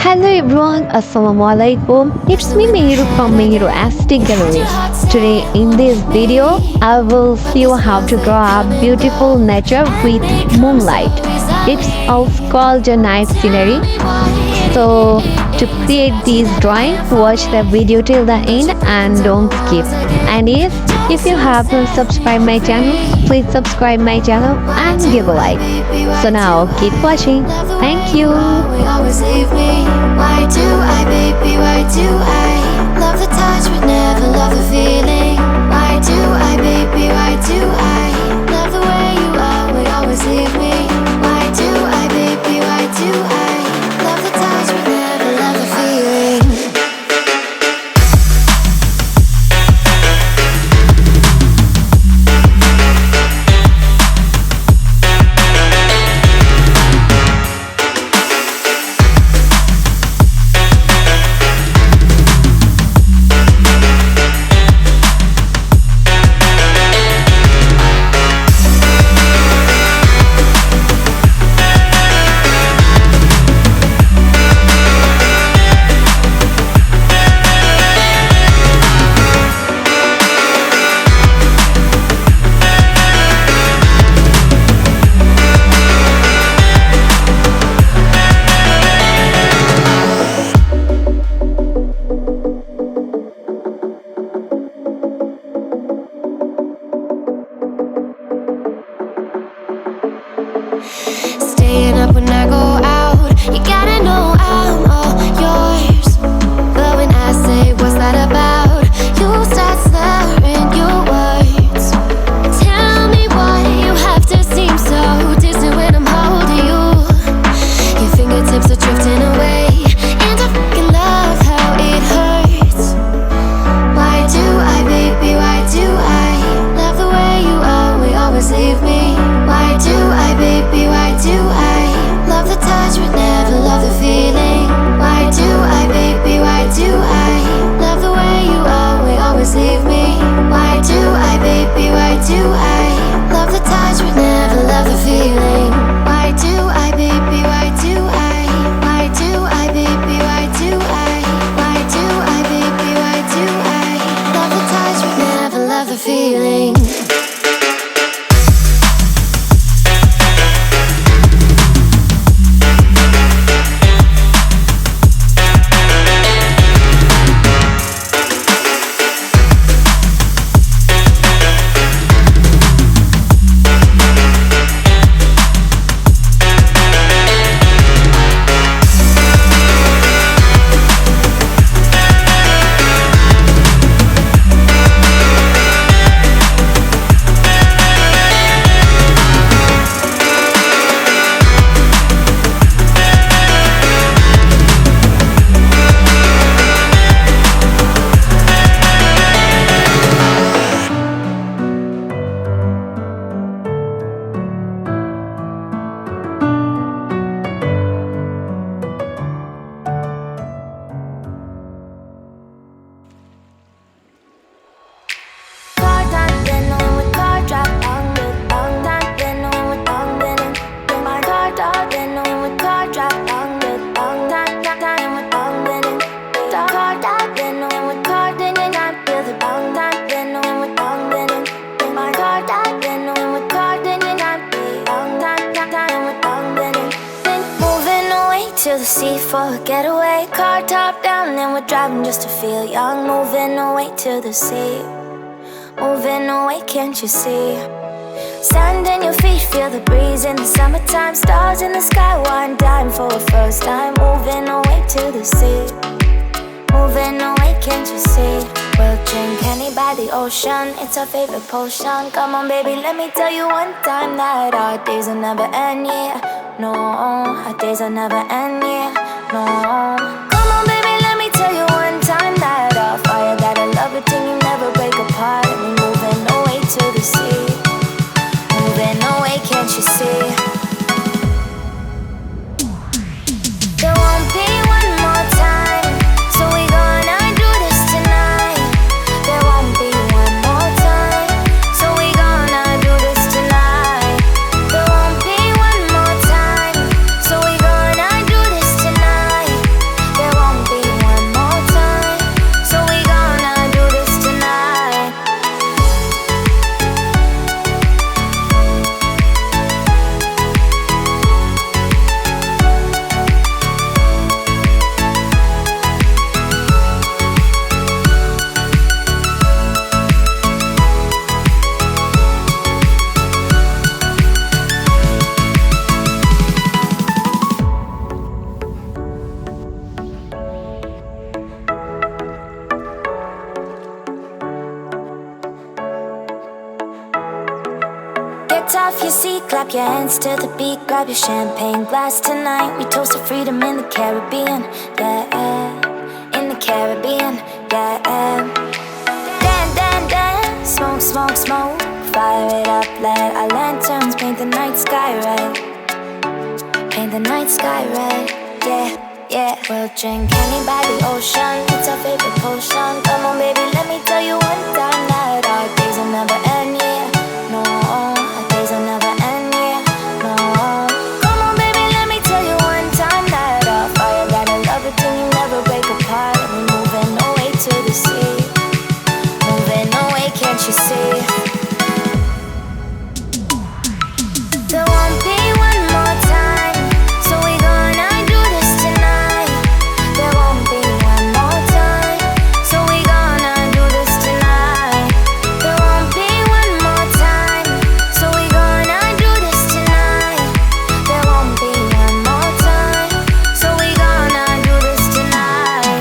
Hello everyone, Assalamualaikum. It's me Meheru from Meheru Aesthetic Galleries. Today in this video, I will show you how to draw a beautiful nature with moonlight. It's also called a night scenery. So to create this drawing, watch the video till the end and don't skip. And yes, if you haven't subscribed my channel, please subscribe my channel and give a like. So now keep watching. Thank you. Why do I, baby, why do I love the touch but never love the feeling? Why do I, baby, why do I love the way you are, we always leave me? Why do I, baby, why do I love the touch but never love the feeling? Staying up when I go out, you gotta know I'm all yours. But when I say what's that about, you start slurring your words. Tell me why you have to seem so distant when I'm holding you. Your fingertips are drifting away, and I fucking love how it hurts. Why do I, baby, why do I love the way you are, we always leave me? Why do I, baby, why do I love the touch but never love the feeling? Why do I, baby, why do I love the way you are, we always leave me? Why do I, baby, why do I love the touch but never love the feeling? Why do I, baby, why do I? Why do I, baby, why do I? Why do I, baby, why do I love the touch but never love the feeling? To the sea for a getaway, car top down and we're driving just to feel young. Moving away to the sea, moving away, can't you see? Sand in your feet, feel the breeze in the summertime. Stars in the sky, one dime for a first time. Moving away to the sea, moving away, can't you see? We'll drink honey by the ocean, it's our favorite potion. Come on baby, let me tell you one time that our days will never end, yeah. No, our days will never end, yeah. No. Come on baby, let me tell you one time that our fire got a love it till you never break apart. And we're moving away to the sea, moving away, can't you see? There won't be one more time, so we gonna do this tonight. There won't be one more time, so we gonna do this tonight. There won't be one more time, so we gonna do this tonight. get off your seat, clap your hands to the beat, grab your champagne glass tonight. We toast to freedom in the Caribbean, yeah, in the Caribbean, yeah. Dance, dance, dance, smoke, smoke, smoke, fire it up, let our lanterns paint the night sky red, paint the night sky red, yeah. Yeah, we'll drink honey by the ocean. It's our favorite potion. Come on, baby, let me tell you one time that our days will never end, yeah. No, our days will never end, yeah. No. Come on, baby, let me tell you one time that our fire gotta love it till you never break apart. We're moving away to the sea, moving away, can't you see? There won't be one more time, so we gonna do this tonight. There won't be one more time, so we gonna do this tonight. There won't be one more time, so we gonna do this tonight. There won't be one more time, so we gonna do this tonight.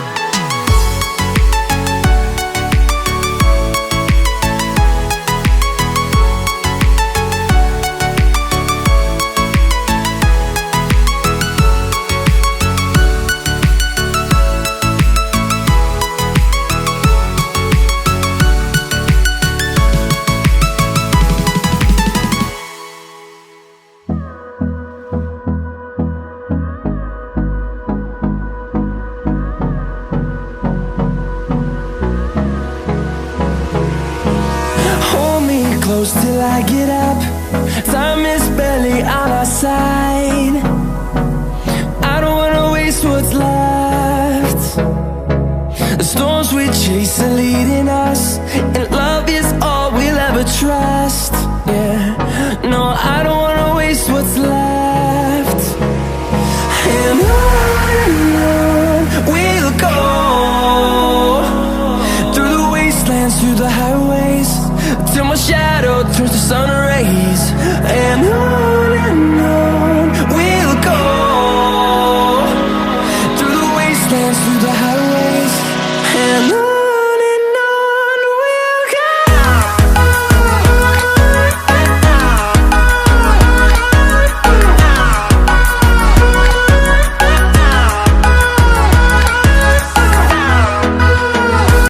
Hold me close till I get up. Time is barely on our side. I don't wanna waste what's left. The storms we chase are leading us, and